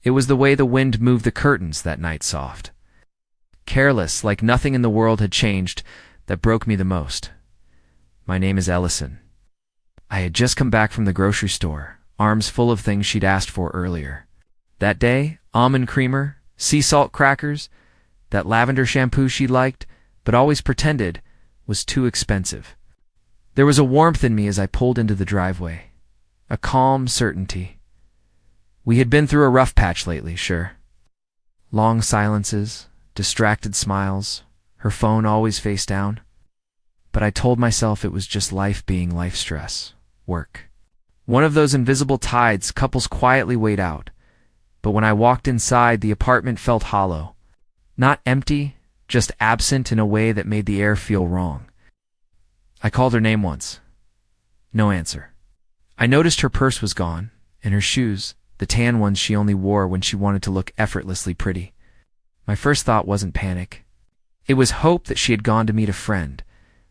It was the way the wind moved the curtains that night soft. Careless, like nothing in the world had changed, that broke me the most. My name is Ellison. I had just come back from the grocery store, arms full of things she'd asked for earlier. That day, almond creamer, sea salt crackers, that lavender shampoo she liked, but always pretended, was too expensive. There was a warmth in me as I pulled into the driveway, a calm certainty. We had been through a rough patch lately, sure. Long silences, distracted smiles, her phone always face down. But I told myself it was just life being life stress, work. One of those invisible tides couples quietly wait out. But when I walked inside, the apartment felt hollow. Not empty, just absent in a way that made the air feel wrong. I called her name once. No answer. I noticed her purse was gone, and her shoes, the tan ones she only wore when she wanted to look effortlessly pretty. My first thought wasn't panic. It was hope that she had gone to meet a friend,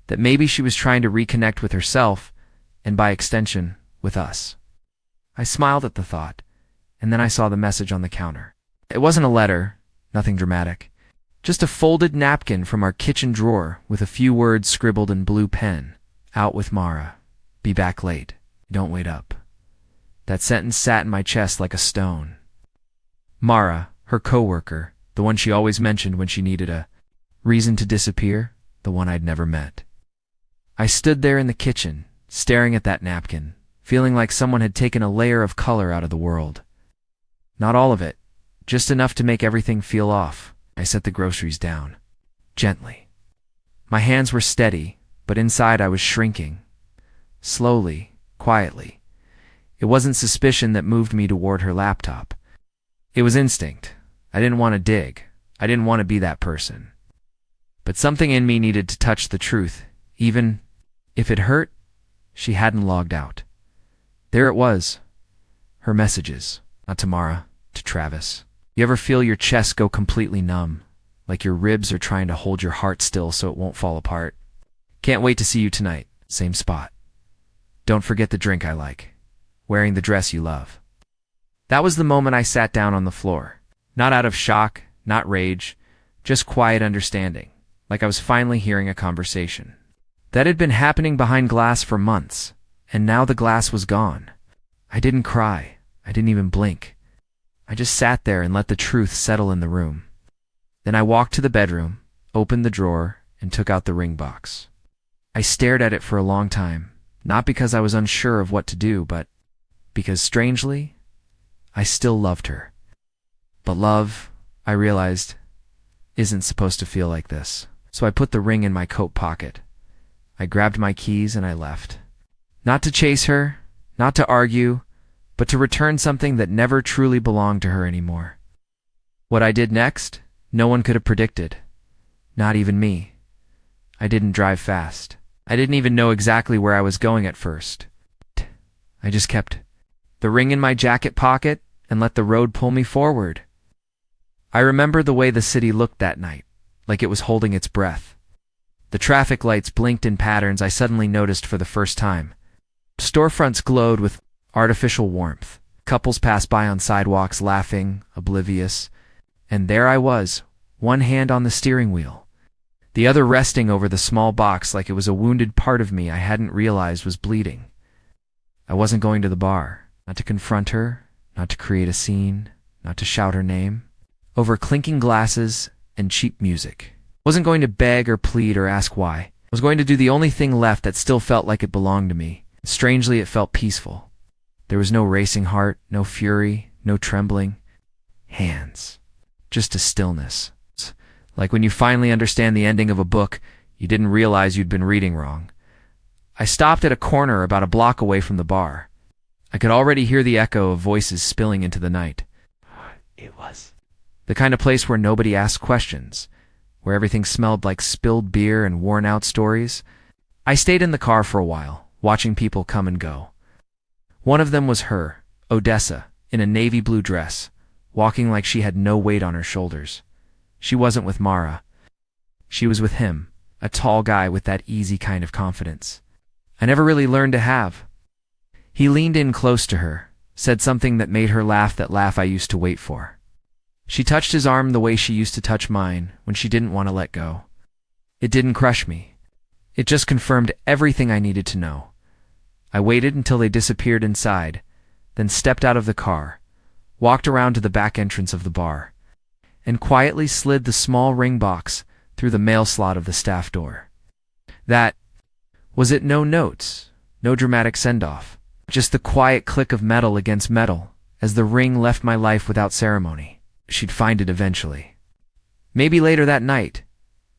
that maybe she was trying to reconnect with herself, and by extension, with us. I smiled at the thought, and then I saw the message on the counter. It wasn't a letter, nothing dramatic. Just a folded napkin from our kitchen drawer with a few words scribbled in blue pen. Out with Mara. Be back late. Don't wait up. That sentence sat in my chest like a stone. Mara, her coworker, the one she always mentioned when she needed a reason to disappear, the one I'd never met. I stood there in the kitchen, staring at that napkin, feeling like someone had taken a layer of color out of the world. Not all of it, just enough to make everything feel off. I set the groceries down, gently. My hands were steady, but inside I was shrinking. Slowly, quietly. It wasn't suspicion that moved me toward her laptop. It was instinct. I didn't want to dig. I didn't want to be that person. But something in me needed to touch the truth, even if it hurt. She hadn't logged out. There it was. Her messages. Not to Mara, to Travis. You ever feel your chest go completely numb, like your ribs are trying to hold your heart still so it won't fall apart? Can't wait to see you tonight, same spot. Don't forget the drink I like. Wearing the dress you love. That was the moment I sat down on the floor. Not out of shock, not rage, just quiet understanding, like I was finally hearing a conversation. That had been happening behind glass for months, and now the glass was gone. I didn't cry. I didn't even blink. I just sat there and let the truth settle in the room. Then I walked to the bedroom, opened the drawer, and took out the ring box. I stared at it for a long time, not because I was unsure of what to do, but because, strangely, I still loved her. But love, I realized, isn't supposed to feel like this. So I put the ring in my coat pocket. I grabbed my keys and I left. Not to chase her, not to argue, but to return something that never truly belonged to her anymore. What I did next, no one could have predicted. Not even me. I didn't drive fast. I didn't even know exactly where I was going at first. I just kept the ring in my jacket pocket and let the road pull me forward. I remember the way the city looked that night, like it was holding its breath. The traffic lights blinked in patterns I suddenly noticed for the first time. Storefronts glowed with artificial warmth. Couples passed by on sidewalks laughing, oblivious. And there I was, one hand on the steering wheel, the other resting over the small box like it was a wounded part of me I hadn't realized was bleeding. I wasn't going to the bar, not to confront her, not to create a scene, not to shout her name. Over clinking glasses and cheap music. Wasn't going to beg or plead or ask why. I was going to do the only thing left that still felt like it belonged to me. Strangely, it felt peaceful. There was no racing heart, no fury, no trembling. Hands. Just a stillness. Like when you finally understand the ending of a book you didn't realize you'd been reading wrong. I stopped at a corner about a block away from the bar. I could already hear the echo of voices spilling into the night. It was the kind of place where nobody asked questions, where everything smelled like spilled beer and worn-out stories. I stayed in the car for a while, watching people come and go. One of them was her, Odessa, in a navy blue dress, walking like she had no weight on her shoulders. She wasn't with Mara. She was with him, a tall guy with that easy kind of confidence I never really learned to have. He leaned in close to her, said something that made her laugh, that laugh I used to wait for. She touched his arm the way she used to touch mine when she didn't want to let go. It didn't crush me. It just confirmed everything I needed to know. I waited until they disappeared inside, then stepped out of the car, walked around to the back entrance of the bar, and quietly slid the small ring box through the mail slot of the staff door. That was it. No notes, no dramatic send-off, just the quiet click of metal against metal as the ring left my life without ceremony. She'd find it eventually. Maybe later that night,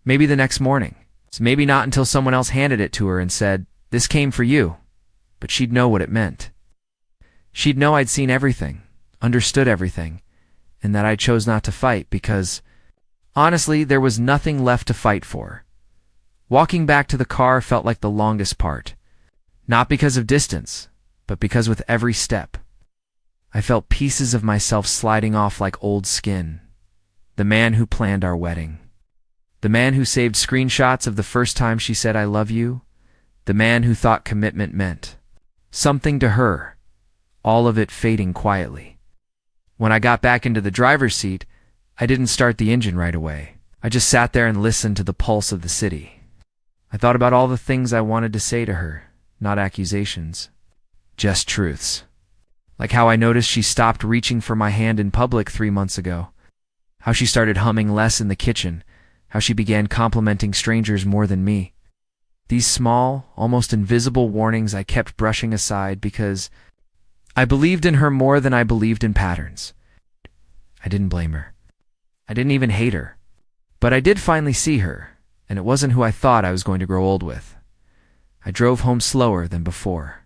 maybe the next morning, maybe not until someone else handed it to her and said, "This came for you," but she'd know what it meant. She'd know I'd seen everything, understood everything, and that I chose not to fight because, honestly, there was nothing left to fight for. Walking back to the car felt like the longest part, not because of distance, but because with every step, I felt pieces of myself sliding off like old skin. The man who planned our wedding. The man who saved screenshots of the first time she said "I love you." The man who thought commitment meant something to her. All of it fading quietly. When I got back into the driver's seat, I didn't start the engine right away. I just sat there and listened to the pulse of the city. I thought about all the things I wanted to say to her, not accusations, just truths. Like how I noticed she stopped reaching for my hand in public 3 months ago. How she started humming less in the kitchen. How she began complimenting strangers more than me. These small, almost invisible warnings I kept brushing aside because I believed in her more than I believed in patterns. I didn't blame her. I didn't even hate her. But I did finally see her, and it wasn't who I thought I was going to grow old with. I drove home slower than before.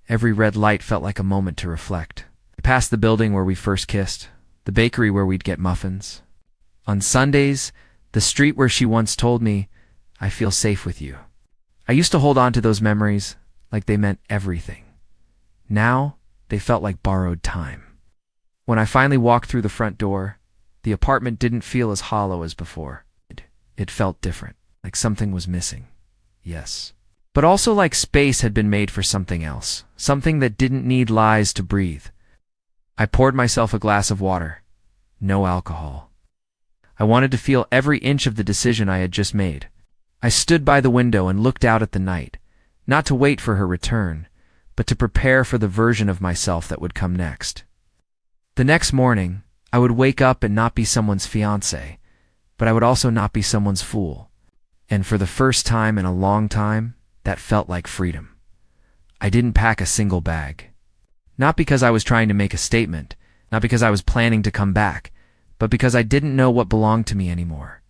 Every red light felt like a moment to reflect. I passed the building where we first kissed, the bakery where we'd get muffins. On Sundays, the street where she once told me, "I feel safe with you." I used to hold on to those memories like they meant everything. Now, they felt like borrowed time. When I finally walked through the front door, the apartment didn't feel as hollow as before. It felt different, like something was missing. Yes. But also like space had been made for something else, something that didn't need lies to breathe. I poured myself a glass of water. No alcohol. I wanted to feel every inch of the decision I had just made. I stood by the window and looked out at the night, not to wait for her return, but to prepare for the version of myself that would come next. The next morning, I would wake up and not be someone's fiancé, but I would also not be someone's fool. And for the first time in a long time, that felt like freedom. I didn't pack a single bag. Not because I was trying to make a statement, not because I was planning to come back, but because I didn't know what belonged to me anymore.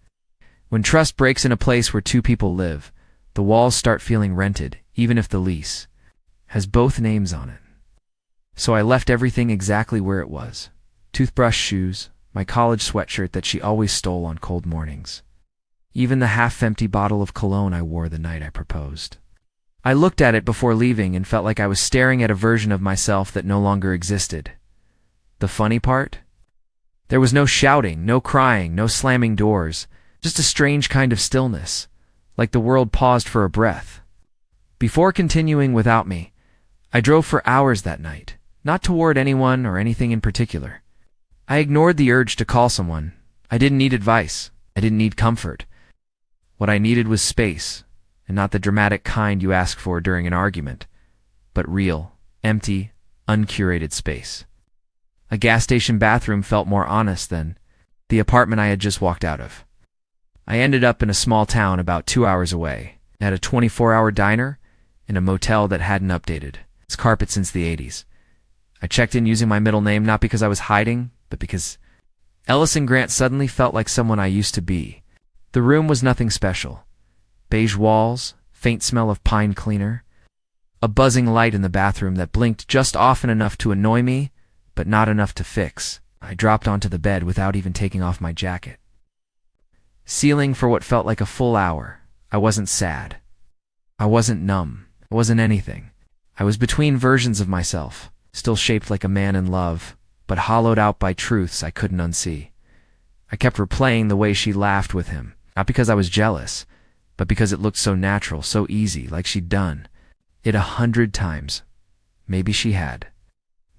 When trust breaks in a place where two people live, the walls start feeling rented, even if the lease has both names on it. So I left everything exactly where it was. Toothbrush, shoes, my college sweatshirt that she always stole on cold mornings. Even the half-empty bottle of cologne I wore the night I proposed. I looked at it before leaving and felt like I was staring at a version of myself that no longer existed. The funny part? There was no shouting, no crying, no slamming doors, just a strange kind of stillness, like the world paused for a breath. Before continuing without me, I drove for hours that night, not toward anyone or anything in particular. I ignored the urge to call someone. I didn't need advice. I didn't need comfort. What I needed was space, and not the dramatic kind you ask for during an argument, but real, empty, uncurated space. A gas station bathroom felt more honest than the apartment I had just walked out of. I ended up in a small town about 2 hours away, at a 24-hour diner, in a motel that hadn't updated its carpet since the 80s. I checked in using my middle name not because I was hiding, but because Ellison Grant suddenly felt like someone I used to be. The room was nothing special. Beige walls, faint smell of pine cleaner, a buzzing light in the bathroom that blinked just often enough to annoy me, but not enough to fix. I dropped onto the bed without even taking off my jacket. Sealing for what felt like a full hour, I wasn't sad. I wasn't numb. I wasn't anything. I was between versions of myself, still shaped like a man in love, but hollowed out by truths I couldn't unsee. I kept replaying the way she laughed with him, not because I was jealous, but because it looked so natural, so easy, like she'd done it 100 times. Maybe she had.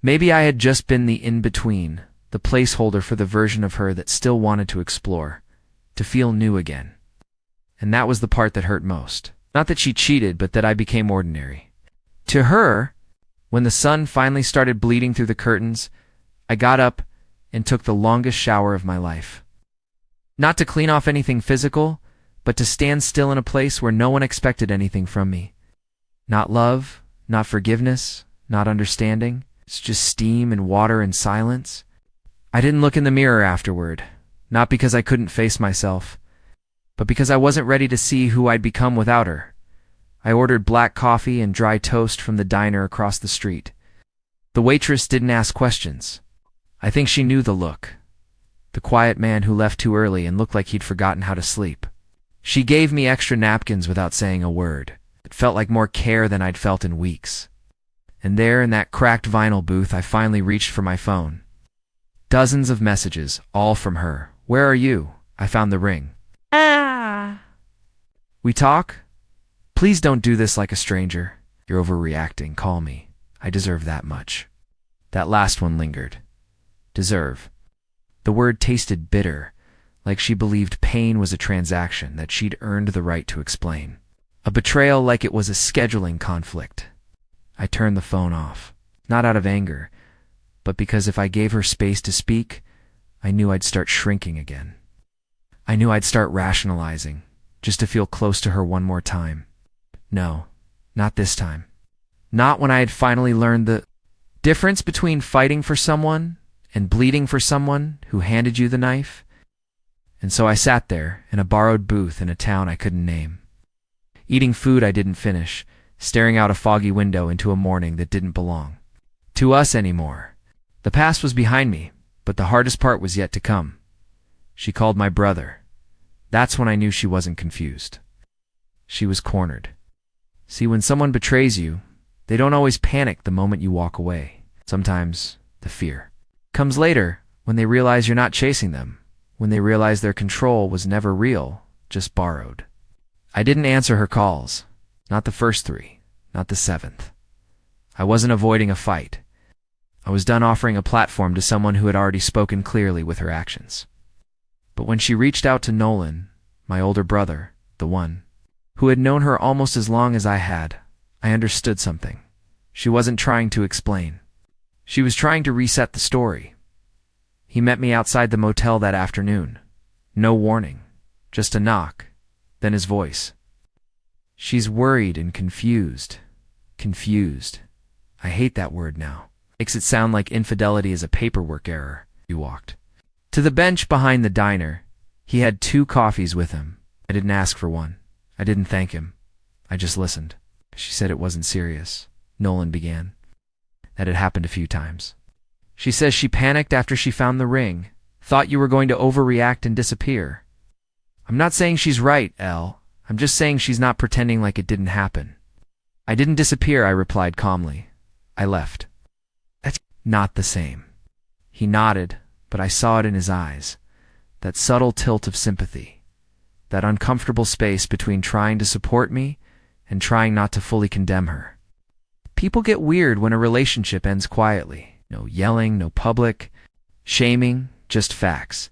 Maybe I had just been the in-between, the placeholder for the version of her that still wanted to explore, to feel new again. And that was the part that hurt most. Not that she cheated, but that I became ordinary. To her, when the sun finally started bleeding through the curtains, I got up and took the longest shower of my life. Not to clean off anything physical, but to stand still in a place where no one expected anything from me. Not love, not forgiveness, not understanding. It's just steam and water and silence. I didn't look in the mirror afterward, not because I couldn't face myself, but because I wasn't ready to see who I'd become without her. I ordered black coffee and dry toast from the diner across the street. The waitress didn't ask questions. I think she knew the look. The quiet man who left too early and looked like he'd forgotten how to sleep. She gave me extra napkins without saying a word. It felt like more care than I'd felt in weeks. And there in that cracked vinyl booth, I finally reached for my phone. Dozens of messages, all from her. Where are you? I found the ring. We talk? Please don't do this like a stranger. You're overreacting. Call me. I deserve that much. That last one lingered. Deserve. The word tasted bitter, like she believed pain was a transaction that she'd earned the right to explain. A betrayal like it was a scheduling conflict. I turned the phone off, not out of anger, but because if I gave her space to speak, I knew I'd start shrinking again. I knew I'd start rationalizing, just to feel close to her one more time. No, not this time. Not when I had finally learned the difference between fighting for someone and bleeding for someone who handed you the knife. And so I sat there in a borrowed booth in a town I couldn't name, eating food I didn't finish, staring out a foggy window into a morning that didn't belong to us anymore. The past was behind me, but the hardest part was yet to come. She called my brother. That's when I knew she wasn't confused. She was cornered. See, when someone betrays you, they don't always panic the moment you walk away. Sometimes the fear comes later, when they realize you're not chasing them, when they realize their control was never real, just borrowed. I didn't answer her calls. Not the first 3, not the 7th. I wasn't avoiding a fight. I was done offering a platform to someone who had already spoken clearly with her actions. But when she reached out to Nolan, my older brother, the one who had known her almost as long as I had, I understood something. She wasn't trying to explain. She was trying to reset the story. He met me outside the motel that afternoon. No warning, just a knock, then his voice. She's worried and confused. Confused. I hate that word now. Makes it sound like infidelity is a paperwork error. He walked to the bench behind the diner. He had 2 coffees with him. I didn't ask for one. I didn't thank him. I just listened. She said it wasn't serious. Nolan began. That had happened a few times. She says she panicked after she found the ring. Thought you were going to overreact and disappear. I'm not saying she's right, Elle. I'm just saying she's not pretending like it didn't happen. I didn't disappear, I replied calmly. I left. That's not the same. He nodded, but I saw it in his eyes. That subtle tilt of sympathy. That uncomfortable space between trying to support me and trying not to fully condemn her. People get weird when a relationship ends quietly. No yelling, no public shaming, just facts.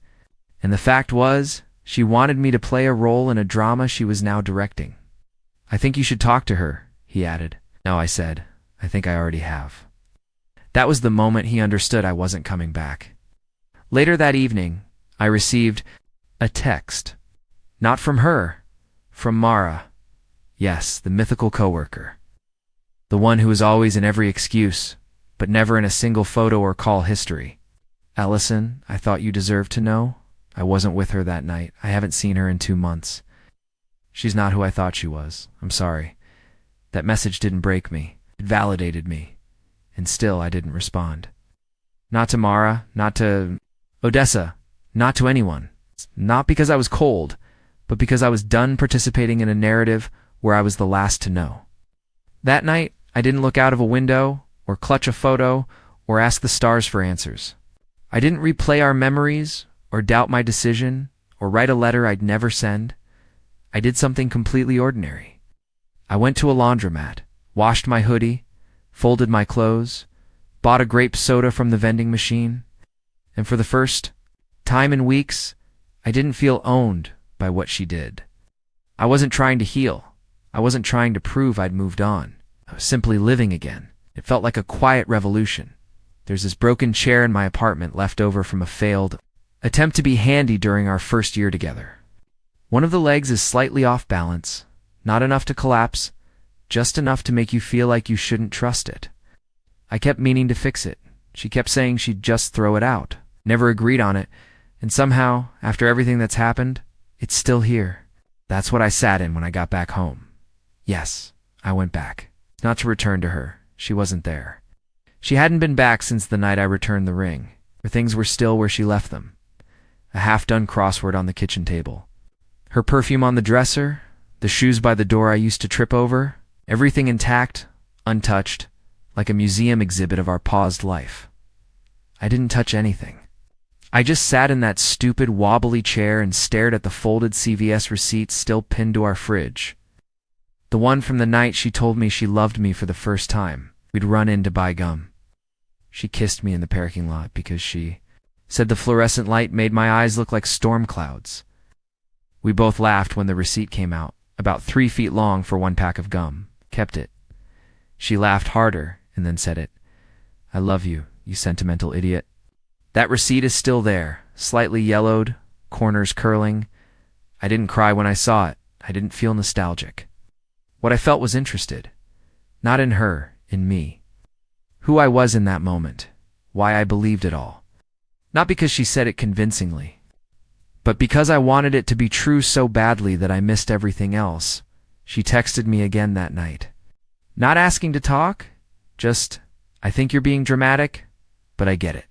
And the fact was, she wanted me to play a role in a drama she was now directing. I think you should talk to her, he added. No, I said. I think I already have. That was the moment he understood I wasn't coming back. Later that evening, I received a text. Not from her, from Mara. Yes, the mythical coworker. The one who was always in every excuse, but never in a single photo or call history. Ellison, I thought you deserved to know. I wasn't with her that night. I haven't seen her in 2 months. She's not who I thought she was. I'm sorry. That message didn't break me. It validated me. And still I didn't respond. Not to Mara, not to Odessa, not to anyone. Not because I was cold, but because I was done participating in a narrative where I was the last to know. That night, I didn't look out of a window, or clutch a photo, or ask the stars for answers. I didn't replay our memories, or doubt my decision, or write a letter I'd never send. I did something completely ordinary. I went to a laundromat, washed my hoodie, folded my clothes, bought a grape soda from the vending machine, and for the first time in weeks, I didn't feel owned by what she did. I wasn't trying to heal. I wasn't trying to prove I'd moved on. I was simply living again. It felt like a quiet revolution. There's this broken chair in my apartment left over from a failed attempt to be handy during our first year together. One of the legs is slightly off balance, not enough to collapse, just enough to make you feel like you shouldn't trust it. I kept meaning to fix it. She kept saying she'd just throw it out. Never agreed on it, and somehow, after everything that's happened, it's still here. That's what I sat in when I got back home. Yes, I went back. Not to return to her. She wasn't there. She hadn't been back since the night I returned the ring. Her things were still where she left them. A half-done crossword on the kitchen table. Her perfume on the dresser, the shoes by the door I used to trip over, everything intact, untouched, like a museum exhibit of our paused life. I didn't touch anything. I just sat in that stupid, wobbly chair and stared at the folded CVS receipts still pinned to our fridge. The one from the night she told me she loved me for the first time. We'd run in to buy gum. She kissed me in the parking lot because she said the fluorescent light made my eyes look like storm clouds. We both laughed when the receipt came out, about 3 feet long for 1 pack of gum. Kept it. She laughed harder and then said it. I love you, you sentimental idiot. That receipt is still there, slightly yellowed, corners curling. I didn't cry when I saw it. I didn't feel nostalgic. What I felt was interested. Not in her, in me. Who I was in that moment. Why I believed it all. Not because she said it convincingly, but because I wanted it to be true so badly that I missed everything else. She texted me again that night. Not asking to talk, just, I think you're being dramatic, but I get it.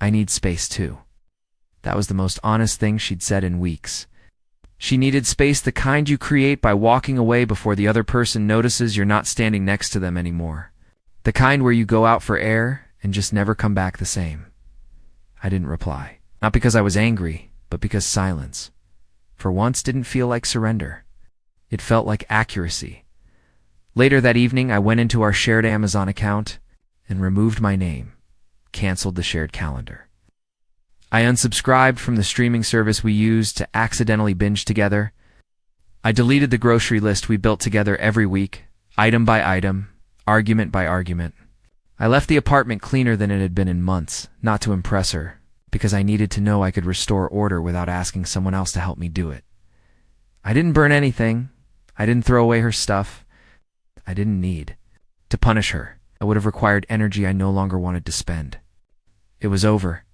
I need space too. That was the most honest thing she'd said in weeks. She needed space, the kind you create by walking away before the other person notices you're not standing next to them anymore. The kind where you go out for air and just never come back the same. I didn't reply. Not because I was angry, but because silence, for once, didn't feel like surrender. It felt like accuracy. Later that evening, I went into our shared Amazon account and removed my name, canceled the shared calendar. I unsubscribed from the streaming service we used to accidentally binge together. I deleted the grocery list we built together every week, item by item, argument by argument. I left the apartment cleaner than it had been in months, not to impress her, because I needed to know I could restore order without asking someone else to help me do it. I didn't burn anything. I didn't throw away her stuff. I didn't need to punish her. It would have required energy I no longer wanted to spend. It was over,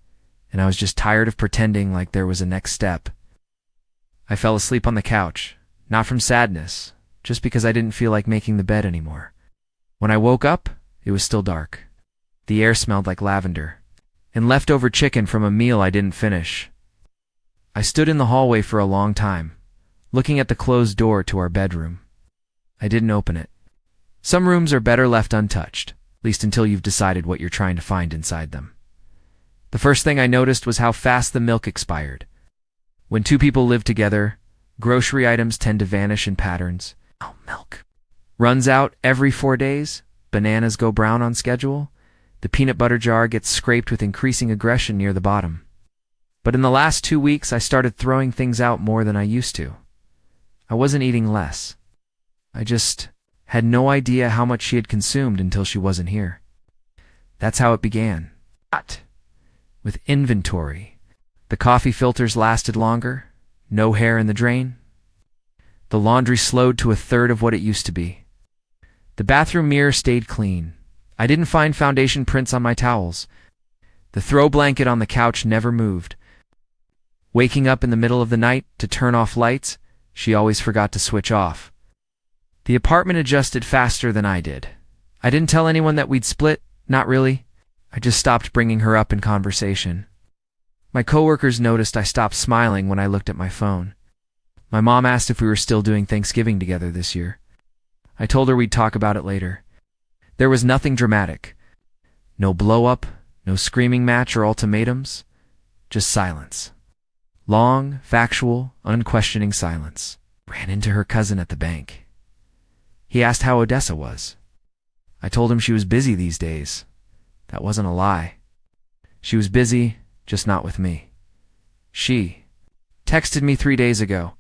and I was just tired of pretending like there was a next step. I fell asleep on the couch, not from sadness, just because I didn't feel like making the bed anymore. When I woke up, it was still dark. The air smelled like lavender, and leftover chicken from a meal I didn't finish. I stood in the hallway for a long time, looking at the closed door to our bedroom. I didn't open it. Some rooms are better left untouched, at least until you've decided what you're trying to find inside them. The first thing I noticed was how fast the milk expired. When two people live together, grocery items tend to vanish in patterns. Oh, milk. Runs out every 4 days, bananas go brown on schedule, the peanut butter jar gets scraped with increasing aggression near the bottom. But in the last 2 weeks, I started throwing things out more than I used to. I wasn't eating less. I just had no idea how much she had consumed until she wasn't here. That's how it began. With inventory. The coffee filters lasted longer. No hair in the drain. The laundry slowed to 1/3 of what it used to be. The bathroom mirror stayed clean. I didn't find foundation prints on my towels. The throw blanket on the couch never moved. Waking up in the middle of the night to turn off lights, she always forgot to switch off. The apartment adjusted faster than I did. I didn't tell anyone that we'd split, not really. I just stopped bringing her up in conversation. My coworkers noticed I stopped smiling when I looked at my phone. My mom asked if we were still doing Thanksgiving together this year. I told her we'd talk about it later. There was nothing dramatic. No blow-up, no screaming match or ultimatums. Just silence. Long, factual, unquestioning silence. Ran into her cousin at the bank. He asked how Odessa was. I told him she was busy these days. That wasn't a lie. She was busy, just not with me. She texted me 3 days ago.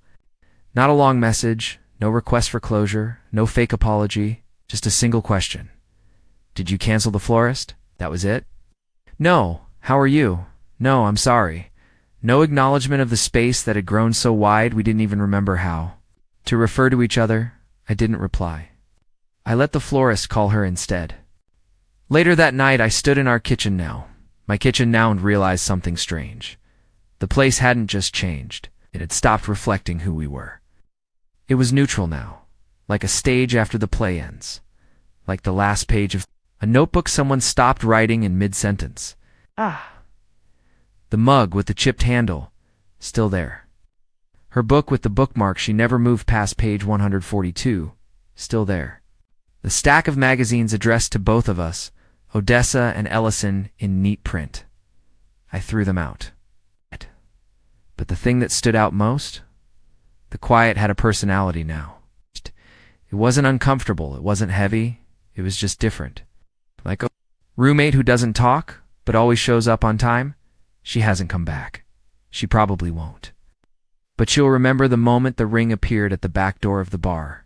Not a long message, no request for closure, no fake apology, just a single question. Did you cancel the florist? That was it? No. How are you? No, I'm sorry. No acknowledgement of the space that had grown so wide we didn't even remember how to refer to each other. I didn't reply. I let the florist call her instead. Later that night, I stood in our kitchen now. My kitchen now and realized something strange. The place hadn't just changed. It had stopped reflecting who we were. It was neutral now, like a stage after the play ends, like the last page of a notebook someone stopped writing in mid-sentence. The mug with the chipped handle, still there. Her book with the bookmark she never moved past page 142, still there. The stack of magazines addressed to both of us, Odessa and Ellison, in neat print. I threw them out. But the thing that stood out most? The quiet had a personality now. It wasn't uncomfortable, it wasn't heavy, it was just different. Like a roommate who doesn't talk, but always shows up on time. She hasn't come back. She probably won't. But she'll remember the moment the ring appeared at the back door of the bar.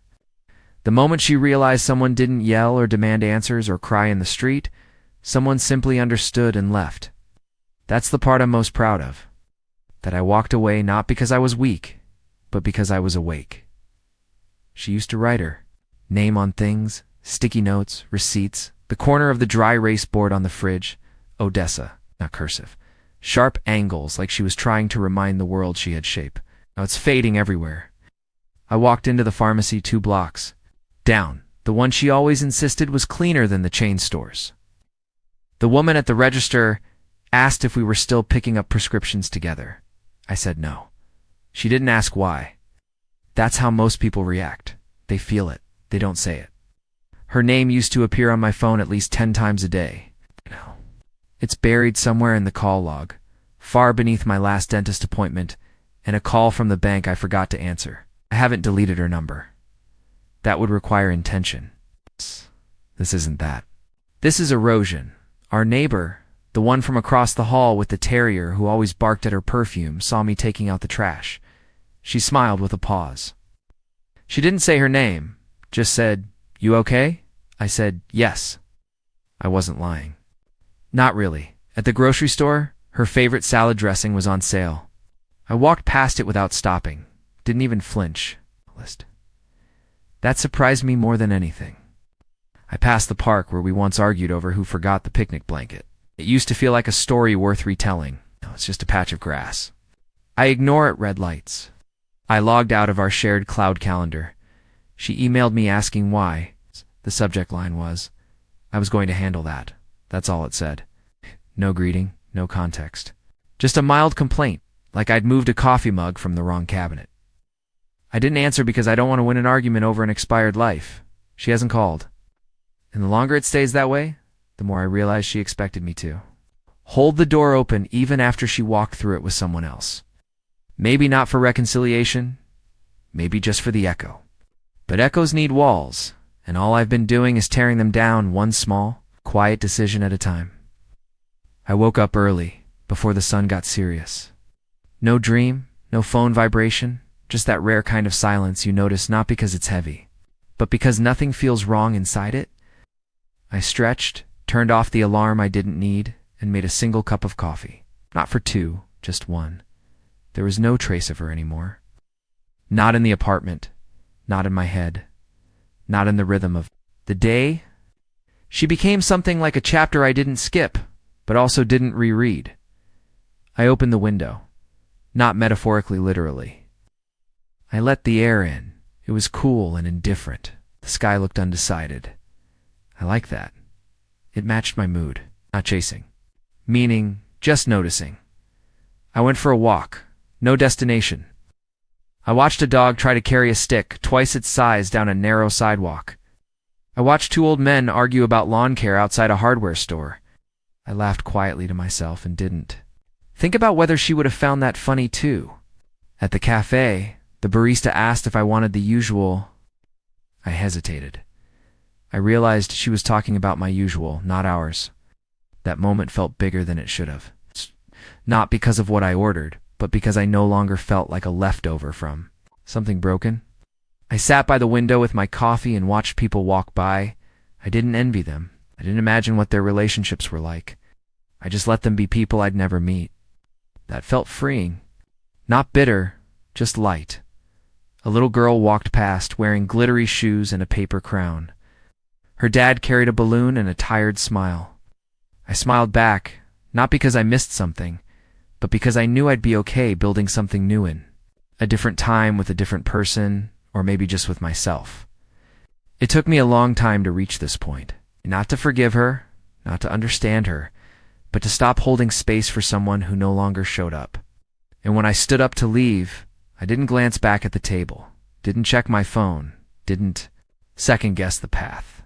The moment she realized someone didn't yell or demand answers or cry in the street, someone simply understood and left. That's the part I'm most proud of. That I walked away not because I was weak, but because I was awake. She used to write her name on things, sticky notes, receipts, the corner of the dry erase board on the fridge, Odessa, not cursive. Sharp angles like she was trying to remind the world she had shape. Now it's fading everywhere. I walked into the pharmacy 2 blocks down. The one she always insisted was cleaner than the chain stores. The woman at the register asked if we were still picking up prescriptions together. I said no. She didn't ask why. That's how most people react. They feel it. They don't say it. Her name used to appear on my phone at least 10 times a day. No. It's buried somewhere in the call log, far beneath my last dentist appointment, and a call from the bank I forgot to answer. I haven't deleted her number. That would require intention. This isn't that. This is erosion. Our neighbor, the one from across the hall with the terrier who always barked at her perfume, saw me taking out the trash. She smiled with a pause. She didn't say her name, just said, "You okay?" I said, "Yes." I wasn't lying. Not really. At the grocery store, her favorite salad dressing was on sale. I walked past it without stopping. Didn't even flinch. That surprised me more than anything. I passed the park where we once argued over who forgot the picnic blanket. It used to feel like a story worth retelling. Now it's just a patch of grass. I ignore it red lights. I logged out of our shared cloud calendar. She emailed me asking why. The subject line was, I was going to handle that. That's all it said. No greeting, no context. Just a mild complaint, like I'd moved a coffee mug from the wrong cabinet. I didn't answer because I don't want to win an argument over an expired life. She hasn't called. And the longer it stays that way, the more I realize she expected me to hold the door open even after she walked through it with someone else. Maybe not for reconciliation, maybe just for the echo. But echoes need walls, and all I've been doing is tearing them down one small, quiet decision at a time. I woke up early, before the sun got serious. No dream, no phone vibration, just that rare kind of silence you notice not because it's heavy, but because nothing feels wrong inside it. I stretched, turned off the alarm I didn't need, and made a single cup of coffee. Not for 2, just 1. There was no trace of her anymore. Not in the apartment, not in my head, not in the rhythm of the day. She became something like a chapter I didn't skip, but also didn't reread. I opened the window, not metaphorically, literally. I let the air in. It was cool and indifferent. The sky looked undecided. I like that. It matched my mood. Not chasing. Meaning, just noticing. I went for a walk. No destination. I watched a dog try to carry a stick, twice its size, down a narrow sidewalk. I watched 2 old men argue about lawn care outside a hardware store. I laughed quietly to myself and didn't think about whether she would have found that funny too. At the cafe, the barista asked if I wanted the usual. I hesitated. I realized she was talking about my usual, not ours. That moment felt bigger than it should have. Not because of what I ordered, but because I no longer felt like a leftover from something broken. I sat by the window with my coffee and watched people walk by. I didn't envy them. I didn't imagine what their relationships were like. I just let them be people I'd never meet. That felt freeing. Not bitter, just light. A little girl walked past wearing glittery shoes and a paper crown. Her dad carried a balloon and a tired smile. I smiled back, not because I missed something, but because I knew I'd be okay building something new in a different time with a different person, or maybe just with myself. It took me a long time to reach this point. Not to forgive her, not to understand her, but to stop holding space for someone who no longer showed up. And when I stood up to leave, I didn't glance back at the table, didn't check my phone, didn't second-guess the path.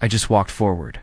I just walked forward.